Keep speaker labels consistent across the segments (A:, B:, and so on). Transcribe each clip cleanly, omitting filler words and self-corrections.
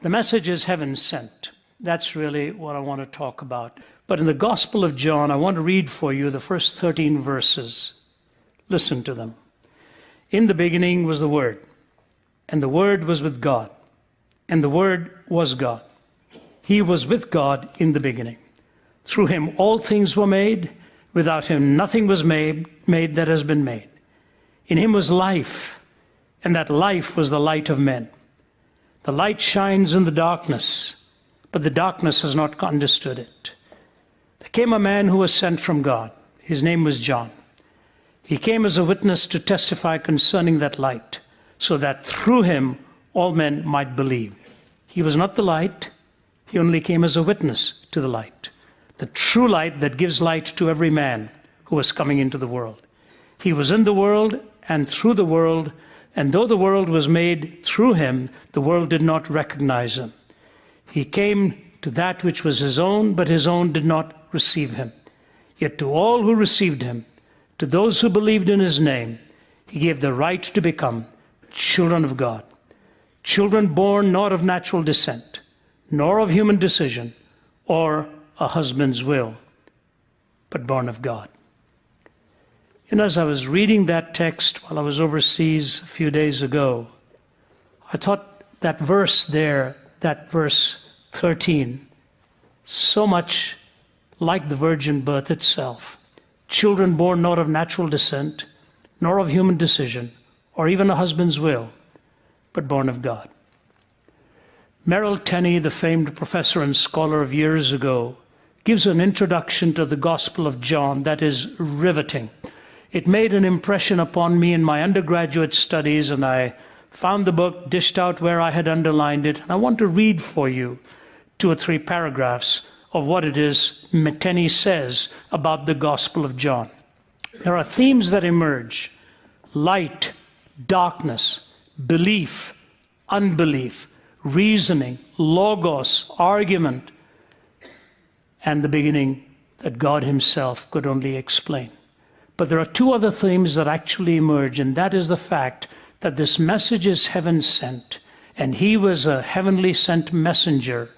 A: The message is heaven sent. That's really what I want to talk about. But in the Gospel of John, I want to read for you the first 13 verses. Listen to them. In the beginning was the Word, and the Word was with God, and the Word was God. He was with God in the beginning. Through him all things were made. Without him nothing was made that has been made. In him was life, and that life was the light of men. The light shines in the darkness, but the darkness has not understood it. There came a man who was sent from God. His name was John. He came as a witness to testify concerning that light, so that through him all men might believe. He was not the light. He only came as a witness to the light, the true light that gives light to every man who was coming into the world. He was in the world and through the world, and though the world was made through him, the world did not recognize him. He came to that which was his own, but his own did not receive him. Yet to all who received him, to those who believed in his name, he gave the right to become children of God, children born not of natural descent, nor of human decision, or a husband's will, but born of God. And as I was reading that text while I was overseas a few days ago, I thought that verse there, that verse 13, so much like the virgin birth itself. Children born not of natural descent, nor of human decision, or even a husband's will, but born of God. Merrill Tenney, the famed professor and scholar of years ago, gives an introduction to the Gospel of John that is riveting. It made an impression upon me in my undergraduate studies, and I found the book dished out where I had underlined it. And I want to read for you 2 or 3 paragraphs of what it is Tenney says about the Gospel of John. There are themes that emerge: light, darkness, belief, unbelief, reasoning, logos, argument, and the beginning that God himself could only explain. But there are 2 other themes that actually emerge, and that is the fact that this message is heaven sent, and he was a heavenly sent messenger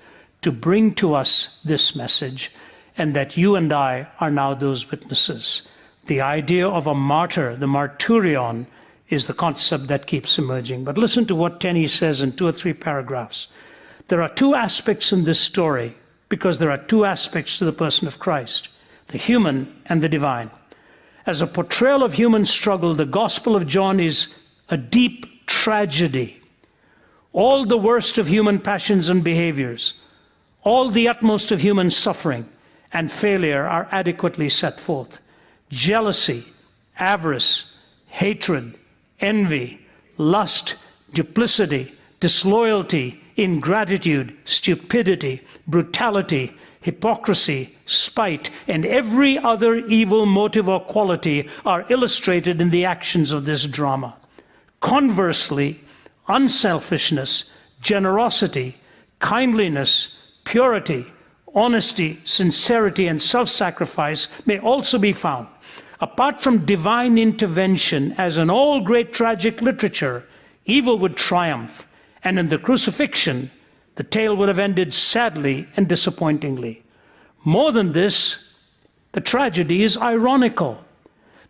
A: to bring to us this message, and that you and I are now those witnesses. The idea of a martyr, the martyrion, is the concept that keeps emerging. But listen to what Tenney says in 2 or 3 paragraphs. There are 2 aspects in this story, because there are 2 aspects to the person of Christ, the human and the divine. As a portrayal of human struggle, the Gospel of John is a deep tragedy. All the worst of human passions and behaviors, all the utmost of human suffering and failure are adequately set forth. Jealousy, avarice, hatred, envy, lust, duplicity, disloyalty, ingratitude, stupidity, brutality, hypocrisy, spite, and every other evil motive or quality are illustrated in the actions of this drama. Conversely, unselfishness, generosity, kindliness, purity, honesty, sincerity, and self-sacrifice may also be found. Apart from divine intervention, as in all great tragic literature, evil would triumph, and in the crucifixion, the tale would have ended sadly and disappointingly. More than this, the tragedy is ironical.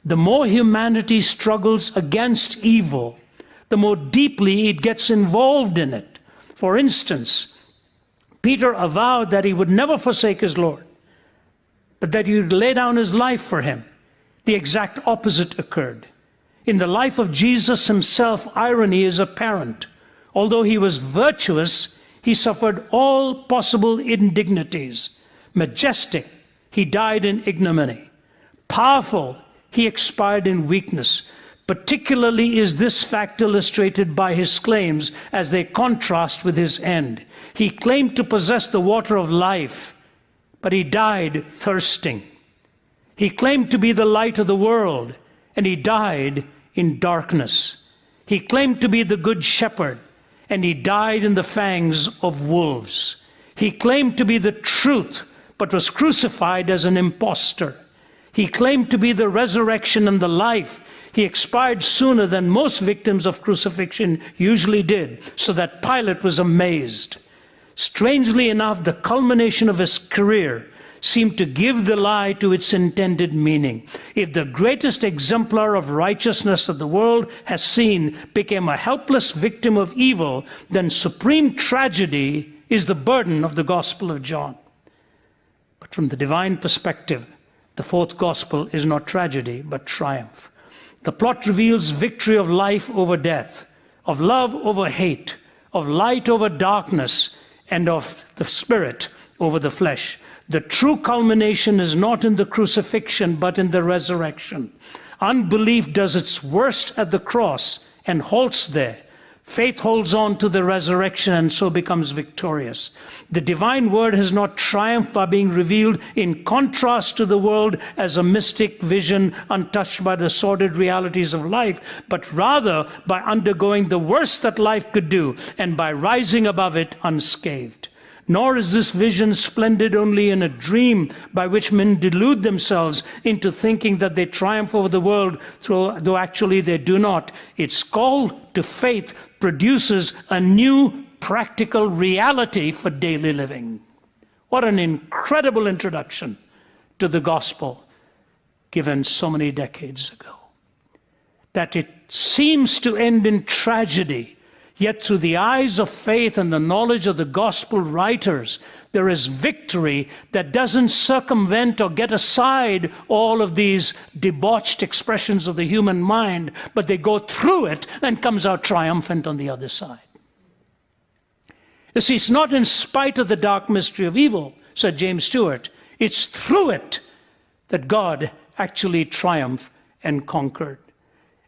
A: The more humanity struggles against evil, the more deeply it gets involved in it. For instance, Peter avowed that he would never forsake his Lord, but that he would lay down his life for him. The exact opposite occurred. In the life of Jesus himself, irony is apparent. Although he was virtuous, he suffered all possible indignities. Majestic, he died in ignominy. Powerful, he expired in weakness. Particularly is this fact illustrated by his claims as they contrast with his end. He claimed to possess the water of life, but he died thirsting. He claimed to be the light of the world, and he died in darkness. He claimed to be the good shepherd, and he died in the fangs of wolves. He claimed to be the truth, but was crucified as an impostor. He claimed to be the resurrection and the life. He expired sooner than most victims of crucifixion usually did, so that Pilate was amazed. Strangely enough, the culmination of his career seemed to give the lie to its intended meaning. If the greatest exemplar of righteousness that the world has seen became a helpless victim of evil, then supreme tragedy is the burden of the Gospel of John. But from the divine perspective, the fourth Gospel is not tragedy, but triumph. The plot reveals victory of life over death, of love over hate, of light over darkness, and of the Spirit over the flesh. The true culmination is not in the crucifixion, but in the resurrection. Unbelief does its worst at the cross and halts there. Faith holds on to the resurrection and so becomes victorious. The divine word has not triumphed by being revealed in contrast to the world as a mystic vision untouched by the sordid realities of life, but rather by undergoing the worst that life could do and by rising above it unscathed. Nor is this vision splendid only in a dream by which men delude themselves into thinking that they triumph over the world, though actually they do not. Its call to faith produces a new practical reality for daily living. What an incredible introduction to the gospel given so many decades ago. That it seems to end in tragedy, yet through the eyes of faith and the knowledge of the gospel writers, there is victory that doesn't circumvent or get aside all of these debauched expressions of the human mind, but they go through it and comes out triumphant on the other side. You see, it's not in spite of the dark mystery of evil, said James Stewart. It's through it that God actually triumphed and conquered.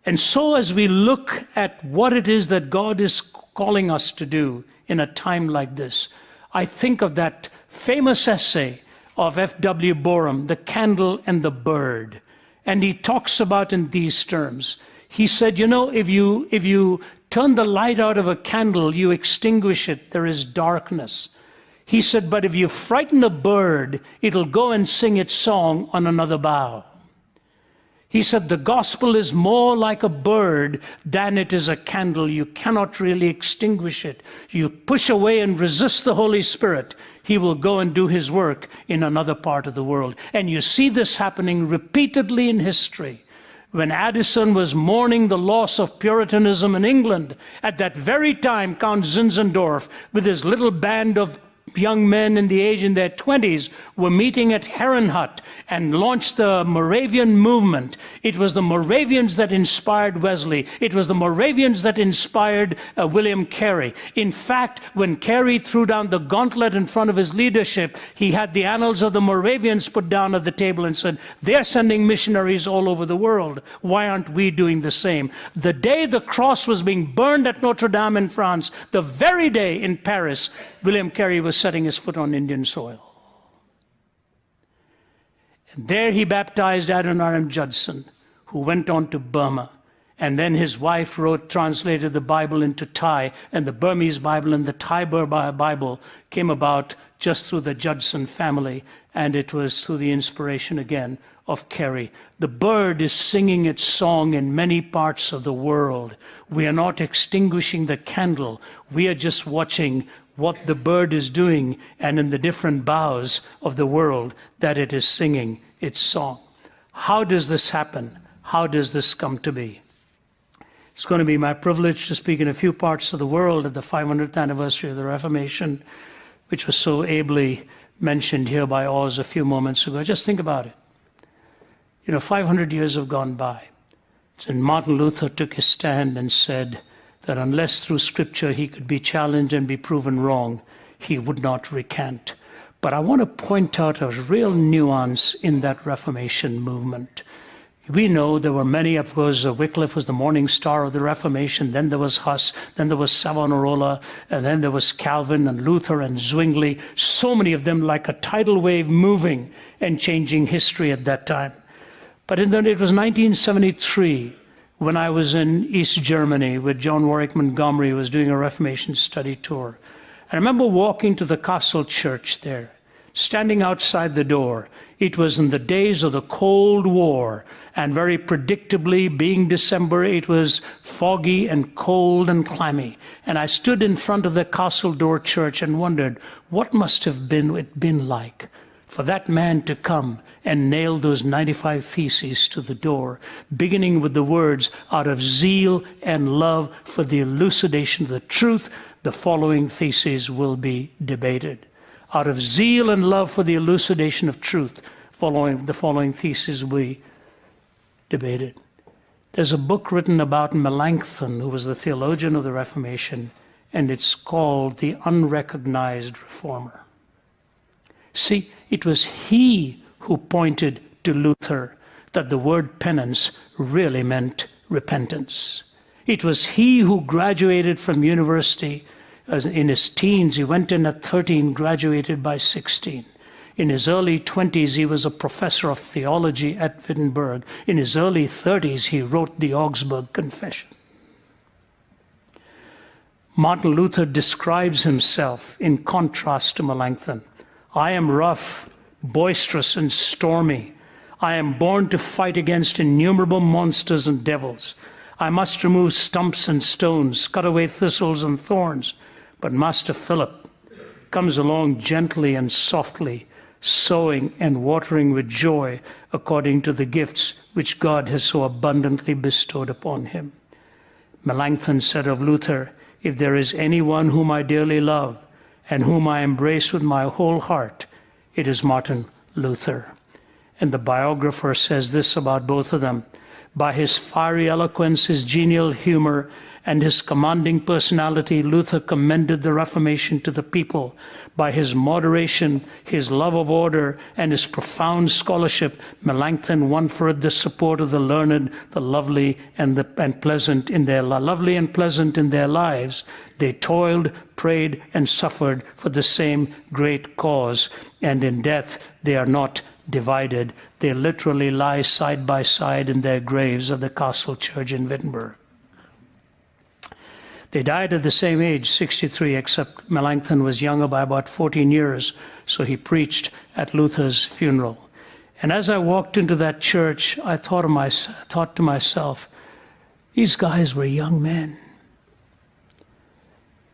A: And so as we look at what it is that God is calling us to do in a time like this, I think of that famous essay of F.W. Borum, The Candle and the Bird. And he talks about in these terms. He said, if you turn the light out of a candle, you extinguish it, there is darkness. He said, but if you frighten a bird, it'll go and sing its song on another bough. He said, the gospel is more like a bird than it is a candle. You cannot really extinguish it. You push away and resist the Holy Spirit, he will go and do his work in another part of the world. And you see this happening repeatedly in history. When Addison was mourning the loss of Puritanism in England, at that very time, Count Zinzendorf, with his little band of young men in their 20s, were meeting at Herrenhut and launched the Moravian movement. It was the Moravians that inspired Wesley. It was the Moravians that inspired William Carey. In fact, when Carey threw down the gauntlet in front of his leadership, he had the annals of the Moravians put down at the table and said, they're sending missionaries all over the world. Why aren't we doing the same? The day the cross was being burned at Notre Dame in France, the very day in Paris, William Carey was setting his foot on Indian soil. And there he baptized Adoniram Judson, who went on to Burma. And then his wife translated the Bible into Thai, and the Burmese Bible and the Thai Bible came about just through the Judson family, and it was through the inspiration again of Carey. The bird is singing its song in many parts of the world. We are not extinguishing the candle. We are just watching what the bird is doing, and in the different boughs of the world that it is singing its song. How does this happen? How does this come to be? It's going to be my privilege to speak in a few parts of the world at the 500th anniversary of the Reformation, which was so ably mentioned here by Oz a few moments ago. Just think about it. 500 years have gone by. And Martin Luther took his stand and said that unless through Scripture he could be challenged and be proven wrong, he would not recant. But I want to point out a real nuance in that Reformation movement. We know there were many, of course, Wycliffe was the morning star of the Reformation, then there was Huss, then there was Savonarola, and then there was Calvin and Luther and Zwingli, so many of them like a tidal wave moving and changing history at that time. But it was 1973, when I was in East Germany with John Warwick Montgomery, who was doing a Reformation study tour. I remember walking to the Castle Church there, standing outside the door. It was in the days of the Cold War, and very predictably, being December, it was foggy and cold and clammy. And I stood in front of the Castle Door Church and wondered, what must have been like for that man to come and nail those 95 theses to the door, beginning with the words, out of zeal and love for the elucidation of the truth, the following theses will be debated. Out of zeal and love for the elucidation of truth, the following theses will be debated. There's a book written about Melanchthon, who was the theologian of the Reformation, and it's called The Unrecognized Reformer. See, it was he who pointed to Luther that the word penance really meant repentance. It was he who graduated from university in his teens. He went in at 13, graduated by 16. In his early 20s, he was a professor of theology at Wittenberg. In his early 30s, he wrote the Augsburg Confession. Martin Luther describes himself in contrast to Melanchthon. I am rough, boisterous, and stormy. I am born to fight against innumerable monsters and devils. I must remove stumps and stones, cut away thistles and thorns. But Master Philip comes along gently and softly, sowing and watering with joy according to the gifts which God has so abundantly bestowed upon him. Melanchthon said of Luther, if there is anyone whom I dearly love and whom I embrace with my whole heart, it is Martin Luther. And the biographer says this about both of them. By his fiery eloquence, his genial humor, and his commanding personality, Luther commended the Reformation to the people. By his moderation, his love of order, and his profound scholarship, Melanchthon won for it the support of the learned, the lovely, and pleasant in their lives. They toiled, prayed, and suffered for the same great cause, and in death they are not divided. They literally lie side by side in their graves at the Castle Church in Wittenberg. They died at the same age, 63, except Melanchthon was younger by about 14 years, so he preached at Luther's funeral. And as I walked into that church, I thought to myself, these guys were young men.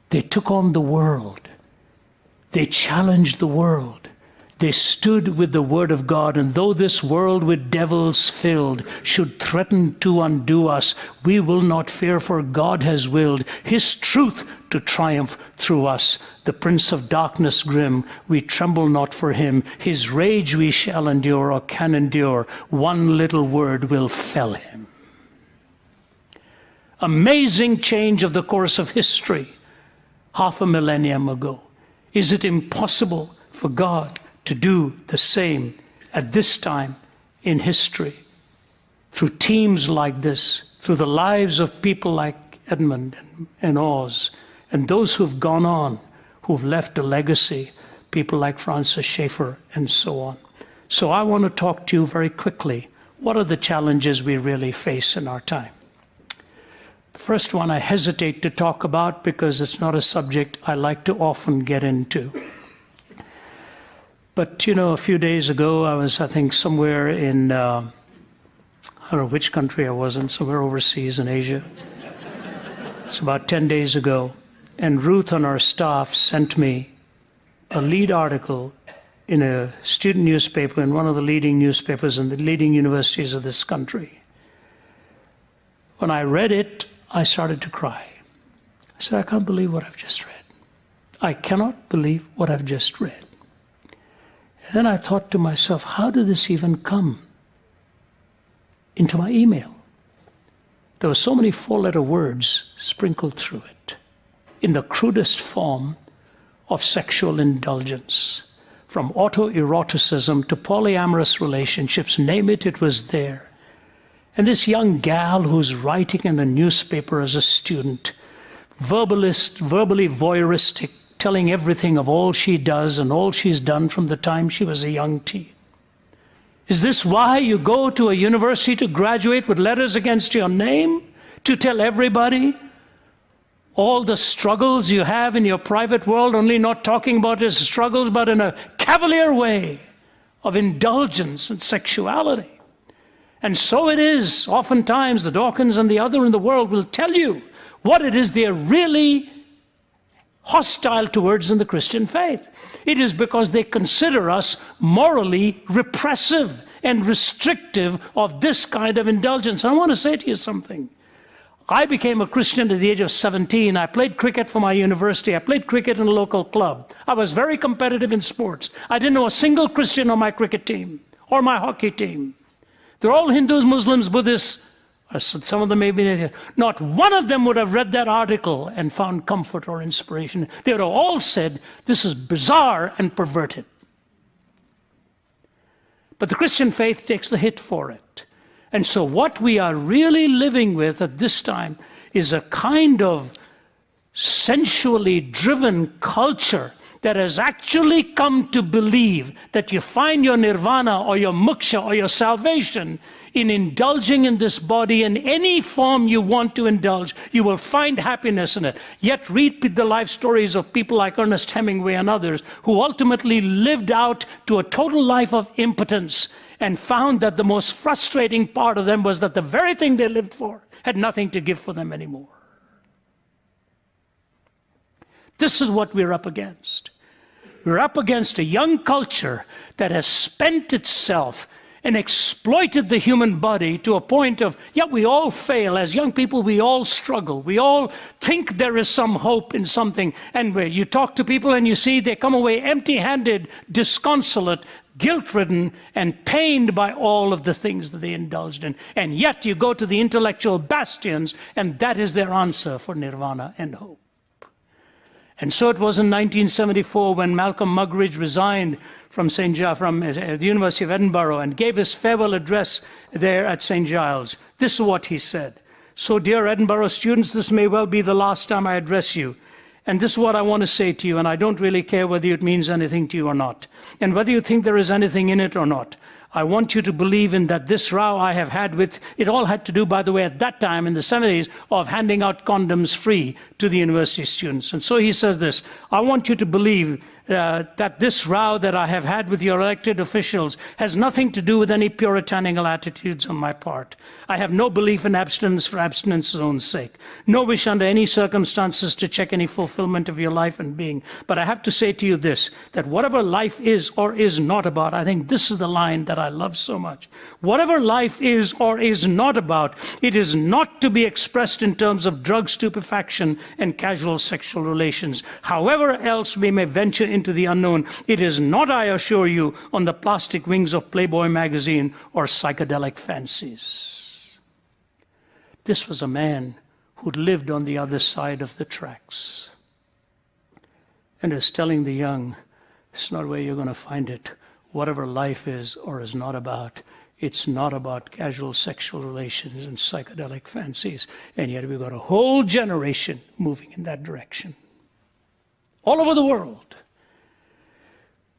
A: They took on the world. They challenged the world. They stood with the word of God, and though this world with devils filled should threaten to undo us, we will not fear, for God has willed his truth to triumph through us. The prince of darkness grim, we tremble not for him. His rage we shall endure, or can endure. One little word will fell him. Amazing change of the course of history, half a millennium ago. Is it impossible for God to do the same at this time in history, through teams like this, through the lives of people like Edmund and Oz, and those who've gone on, who've left a legacy, people like Francis Schaeffer and so on. So I want to talk to you very quickly. What are the challenges we really face in our time? The first one I hesitate to talk about because it's not a subject I like to often get into. But, a few days ago, I was, I think, somewhere in, I don't know which country I was in, somewhere overseas in Asia. It's about 10 days ago. And Ruth on our staff sent me a lead article in a student newspaper, in one of the leading newspapers in the leading universities of this country. When I read it, I started to cry. I said, I can't believe what I've just read. I cannot believe what I've just read. And then I thought to myself, how did this even come into my email? There were so many four-letter words sprinkled through it in the crudest form of sexual indulgence. From autoeroticism to polyamorous relationships, name it, it was there. And this young gal who's writing in a newspaper as a student, verbally voyeuristic, telling everything of all she does and all she's done from the time she was a young teen. Is this why you go to a university to graduate with letters against your name? To tell everybody all the struggles you have in your private world, only not talking about his struggles, but in a cavalier way of indulgence and sexuality. And so it is, oftentimes, the Dawkins and the other in the world will tell you what it is they're really hostile towards in the Christian faith. It is because they consider us morally repressive and restrictive of this kind of indulgence. I want to say to you something. I became a Christian at the age of 17. I played cricket for my university. I played cricket in a local club. I was very competitive in sports. I didn't know a single Christian on my cricket team or my hockey team. They're all Hindus, Muslims, Buddhists. Some of them may be. Not one of them would have read that article and found comfort or inspiration. They would have all said, this is bizarre and perverted. But the Christian faith takes the hit for it. And so what we are really living with at this time is a kind of sensually driven culture that has actually come to believe that you find your nirvana or your moksha or your salvation in indulging in this body in any form you want to indulge. You will find happiness in it. Yet read the life stories of people like Ernest Hemingway and others who ultimately lived out to a total life of impotence and found that the most frustrating part of them was that the very thing they lived for had nothing to give for them anymore. This is what we're up against. We're up against a young culture that has spent itself and exploited the human body to a point of, yeah, we all fail. As young people, we all struggle. We all think there is some hope in something. And where you talk to people and you see they come away empty-handed, disconsolate, guilt-ridden, and pained by all of the things that they indulged in. And yet you go to the intellectual bastions, and that is their answer for nirvana and hope. And so it was in 1974 when Malcolm Muggeridge resigned from the University of Edinburgh and gave his farewell address there at St. Giles. This is what he said. So, dear Edinburgh students, this may well be the last time I address you. And this is what I want to say to you, and I don't really care whether it means anything to you or not, and whether you think there is anything in it or not. I want you to believe in that this row I have had with, it all had to do, by the way, at that time in the 70s, of handing out condoms free to the university students. And so he says this, I want you to believe that this row that I have had with your elected officials has nothing to do with any puritanical attitudes on my part. I have no belief in abstinence for abstinence's own sake. No wish under any circumstances to check any fulfillment of your life and being. But I have to say to you this, that whatever life is or is not about, I think this is the line that I love so much. Whatever life is or is not about, it is not to be expressed in terms of drug stupefaction and casual sexual relations. However else we may venture into the unknown, it is not, I assure you, on the plastic wings of Playboy magazine or psychedelic fancies. This was a man who'd lived on the other side of the tracks and is telling the young, it's not where you're going to find it. Whatever life is or is not about, it's not about casual sexual relations and psychedelic fancies. And yet we've got a whole generation moving in that direction. All over the world.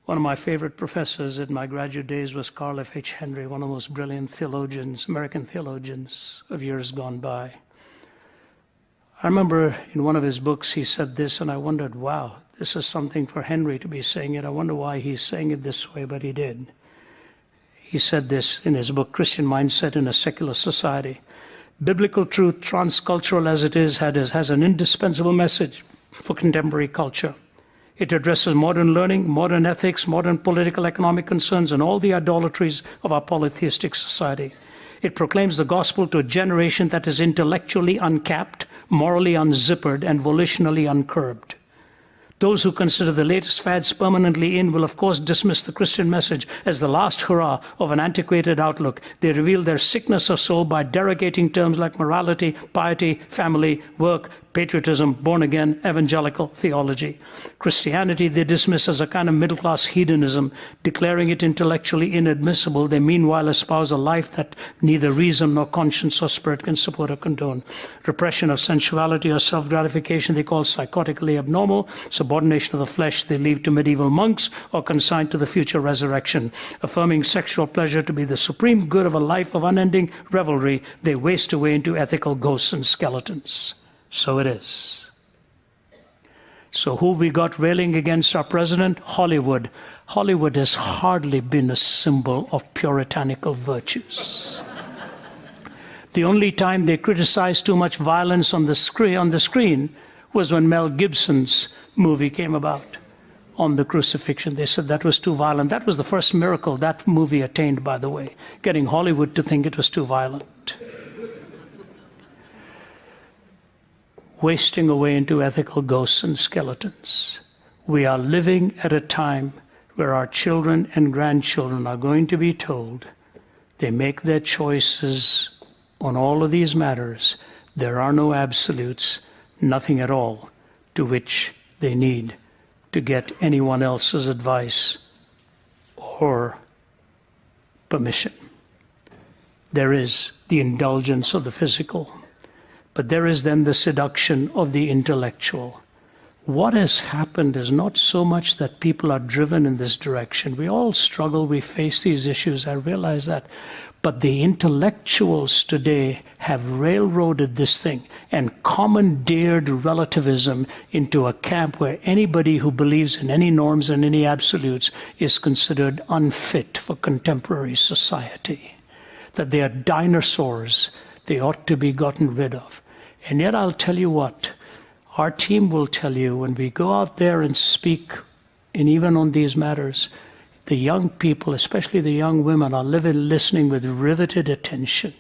A: One of my favorite professors in my graduate days was Carl F. H. Henry, one of the most brilliant theologians, American theologians of years gone by. I remember in one of his books he said this, and I wondered, wow, this is something for Henry to be saying it. I wonder why he's saying it this way, but he did. He said this in his book, Christian Mindset in a Secular Society. Biblical truth, transcultural as it is, has an indispensable message for contemporary culture. It addresses modern learning, modern ethics, modern political, economic concerns, and all the idolatries of our polytheistic society. It proclaims the gospel to a generation that is intellectually uncapped, morally unzippered, and volitionally uncurbed. Those who consider the latest fads permanently in will of course dismiss the Christian message as the last hurrah of an antiquated outlook. They reveal their sickness of soul by derogating terms like morality, piety, family, work, patriotism, born-again, evangelical theology. Christianity they dismiss as a kind of middle-class hedonism, declaring it intellectually inadmissible. They meanwhile espouse a life that neither reason nor conscience or spirit can support or condone. Repression of sensuality or self-gratification they call psychotically abnormal. Subordination of the flesh they leave to medieval monks or consigned to the future resurrection. Affirming sexual pleasure to be the supreme good of a life of unending revelry, they waste away into ethical ghosts and skeletons. So it is. So who we got railing against our president? Hollywood. Hollywood has hardly been a symbol of puritanical virtues. The only time they criticized too much violence on the screen was when Mel Gibson's movie came about on the crucifixion. They said that was too violent. That was the first miracle that movie attained, by the way, getting Hollywood to think it was too violent. Wasting away into ethical ghosts and skeletons. We are living at a time where our children and grandchildren are going to be told they make their choices on all of these matters. There are no absolutes, nothing at all to which they need to get anyone else's advice or permission. There is the indulgence of the physical, but there is then the seduction of the intellectual. What has happened is not so much that people are driven in this direction. We all struggle, we face these issues, I realize that. But the intellectuals today have railroaded this thing and commandeered relativism into a camp where anybody who believes in any norms and any absolutes is considered unfit for contemporary society. That they are dinosaurs, they ought to be gotten rid of. And yet I'll tell you what, our team will tell you when we go out there and speak, and even on these matters, the young people, especially the young women, are listening with riveted attention.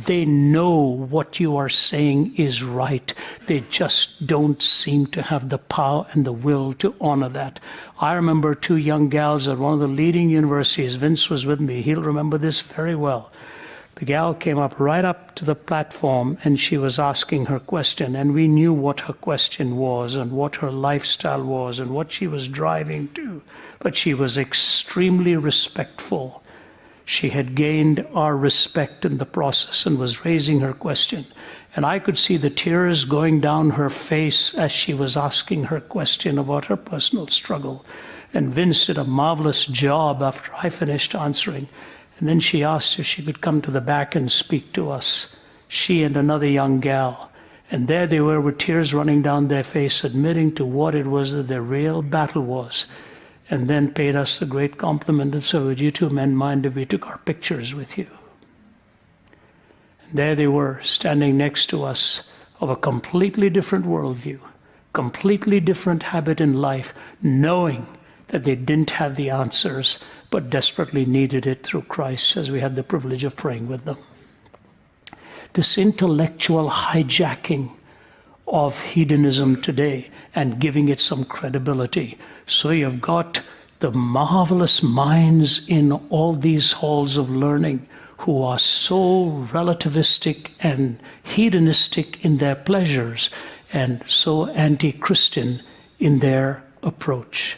A: They know what you are saying is right. They just don't seem to have the power and the will to honor that. I remember two young gals at one of the leading universities. Vince was with me. He'll remember this very well. The gal came right up to the platform, and she was asking her question, and we knew what her question was and what her lifestyle was and what she was driving to. But she was extremely respectful. She had gained our respect in the process and was raising her question. And I could see the tears going down her face as she was asking her question about her personal struggle. And Vince did a marvelous job after I finished answering. And then she asked if she could come to the back and speak to us, she and another young gal. And there they were with tears running down their face, admitting to what it was that their real battle was. And then paid us the great compliment and said, would you two men mind if we took our pictures with you? And there they were, standing next to us, of a completely different worldview, completely different habit in life, knowing that they didn't have the answers, but desperately needed it through Christ, as we had the privilege of praying with them. This intellectual hijacking of hedonism today and giving it some credibility. So you've got the marvelous minds in all these halls of learning who are so relativistic and hedonistic in their pleasures and so anti-Christian in their approach.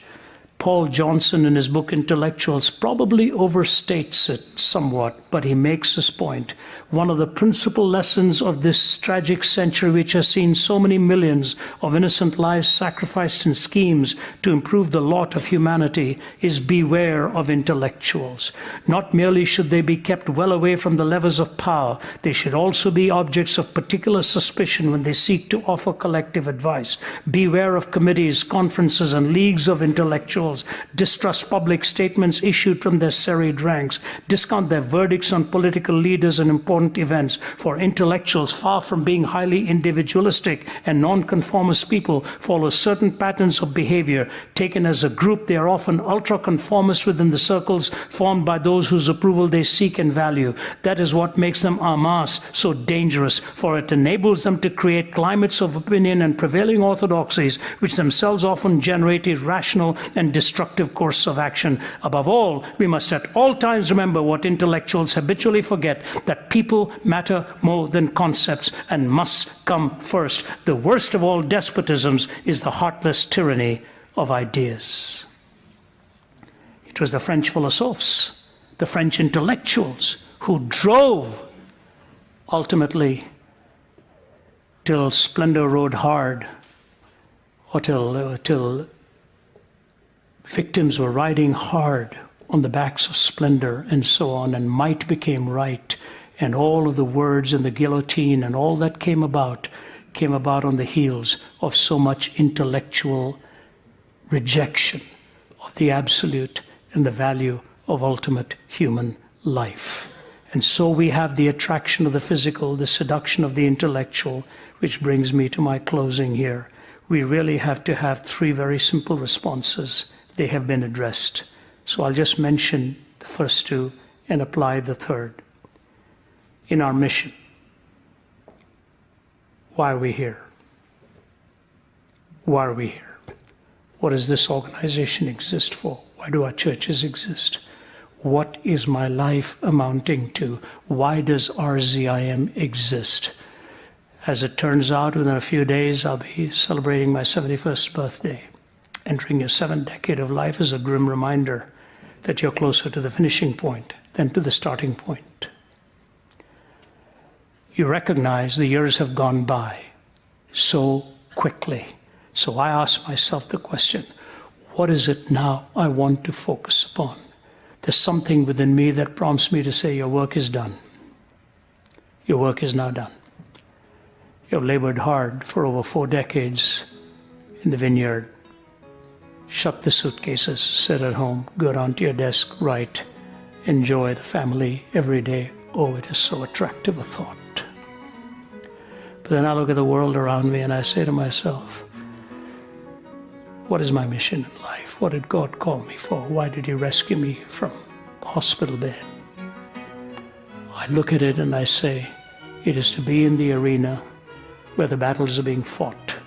A: Paul Johnson, in his book Intellectuals, probably overstates it somewhat, but he makes this point. One of the principal lessons of this tragic century, which has seen so many millions of innocent lives sacrificed in schemes to improve the lot of humanity, is beware of intellectuals. Not merely should they be kept well away from the levers of power, they should also be objects of particular suspicion when they seek to offer collective advice. Beware of committees, conferences, and leagues of intellectuals. Distrust public statements issued from their serried ranks. Discount their verdicts on political leaders and important events. For intellectuals, far from being highly individualistic and nonconformist people, follow certain patterns of behavior. Taken as a group, they are often ultra-conformist within the circles formed by those whose approval they seek and value. That is what makes them en masse so dangerous, for it enables them to create climates of opinion and prevailing orthodoxies, which themselves often generate irrational and destructive course of action. Above all, we must at all times remember what intellectuals habitually forget, that people matter more than concepts and must come first. The worst of all despotisms is the heartless tyranny of ideas. It was the French philosophers, the French intellectuals, who drove ultimately till splendor rode hard, or till victims were riding hard on the backs of splendor and so on, and might became right, and all of the words and the guillotine and all that came about came about on the heels of so much intellectual rejection of the absolute and the value of ultimate human life. And so we have the attraction of the physical, the seduction of the intellectual, which brings me to my closing here. We really have to have three very simple responses. They have been addressed. So I'll just mention the first two and apply the third. In our mission, why are we here? Why are we here? What does this organization exist for? Why do our churches exist? What is my life amounting to? Why does RZIM exist? As it turns out, within a few days, I'll be celebrating my 71st birthday. Entering your 7th decade of life is a grim reminder that you're closer to the finishing point than to the starting point. You recognize the years have gone by so quickly. So I ask myself the question, what is it now I want to focus upon? There's something within me that prompts me to say, your work is done. Your work is now done. You've labored hard for over 4 decades in the vineyard. Shut the suitcases, sit at home, go down to your desk, write, enjoy the family every day. Oh, it is so attractive a thought. But then I look at the world around me and I say to myself, what is my mission in life? What did God call me for? Why did He rescue me from the hospital bed? I look at it and I say, it is to be in the arena where the battles are being fought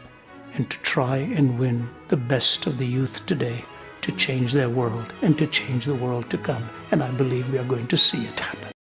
A: and to try and win the best of the youth today to change their world and to change the world to come. And I believe we are going to see it happen.